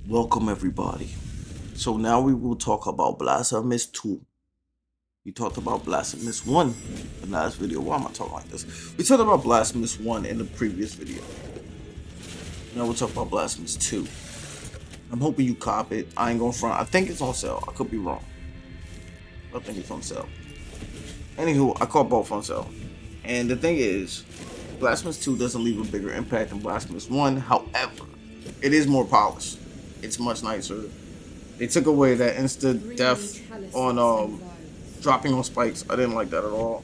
Welcome everybody. So now we will talk about Blasphemous 2. We talked about Blasphemous 1 in the last video. Why am I talking like this? We talked about Blasphemous 1 in the previous video. Now we'll talk about Blasphemous 2. I'm hoping you cop it. I ain't gonna front. I think it's on sale. I could be wrong. I think it's on sale. Anywho, I caught both on sale. And the thing is, Blasphemous 2 doesn't leave a bigger impact than Blasphemous 1. However, it is more polished. It's much nicer. They took away that instant death on dropping on spikes. I didn't like that at all.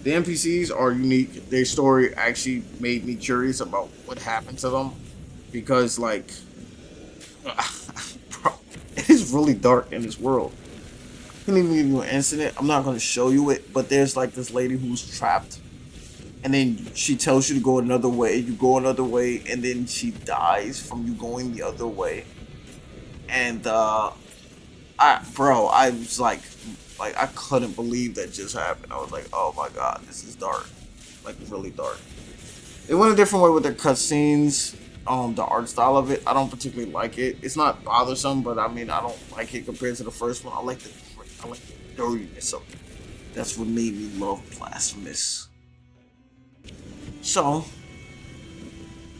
The NPCs are unique. Their story actually made me curious about what happened to them because, like, bro, it is really dark in this world. I can even give you an incident. I'm not going to show you it, but there's like this lady who's trapped, and then she tells you to go another way. You go another way, and then she dies from you going the other way. And I was like I couldn't believe that just happened. I was like, oh my god, this is dark, like really dark. They went a different way with their cutscenes. The art style of it, I don't particularly like it. It's not bothersome, but I mean, I don't like it compared to the first one. I like the dirtiness of it. That's what made me love Blasphemous. So,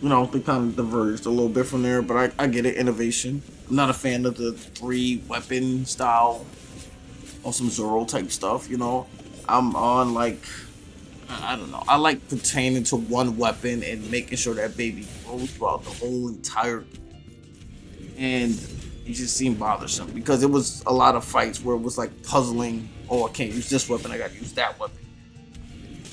they kind of diverged a little bit from there, but I get it, innovation. I'm not a fan of the 3 weapon style or some Zoro type stuff, I'm on like, I don't know. I like pertaining to one weapon and making sure that baby grows throughout the whole entire game. And it just seemed bothersome because it was a lot of fights where it was like puzzling. Oh, I can't use this weapon. I gotta use that weapon.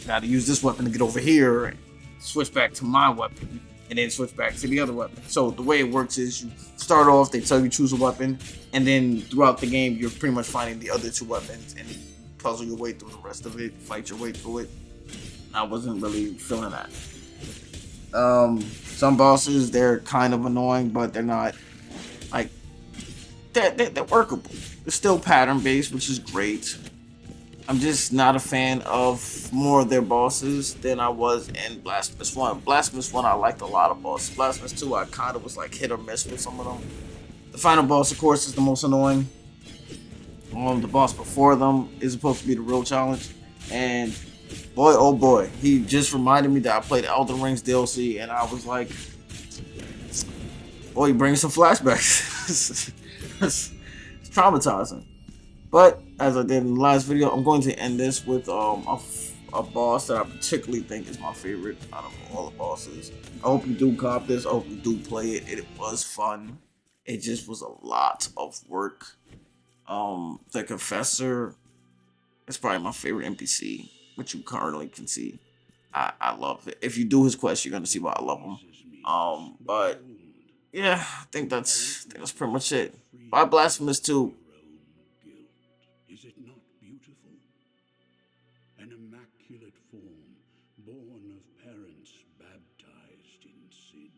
Gotta use this weapon to get over here and switch back to my weapon and then switch back to the other weapon. So the way it works is you start off, they tell you choose a weapon, and then throughout the game you're pretty much finding the other 2 weapons and you puzzle your way through the rest of it, fight your way through it. I wasn't really feeling that. Some bosses, they're kind of annoying, but they're not like they're workable. They're still pattern based, which is great. I'm just not a fan of more of their bosses than I was in Blasphemous 1. Blasphemous 1, I liked a lot of bosses. Blasphemous 2, I kind of was like hit or miss with some of them. The final boss, of course, is the most annoying. The boss before them is supposed to be the real challenge. And boy, oh boy, he just reminded me that I played Elden Ring's DLC, and I was like, boy, he brings some flashbacks. It's traumatizing. But as I did in the last video, I'm going to end this with a boss that I particularly think is my favorite out of all the bosses. I hope you do cop this. I hope you do play it. It was fun. It just was a lot of work. The Confessor is probably my favorite NPC, which you currently can see. I love it. If you do his quest, you're gonna see why I love him. But yeah, I think that's pretty much it. Bye, Blasphemous 2. Is it not beautiful? An immaculate form, born of parents baptized in sin.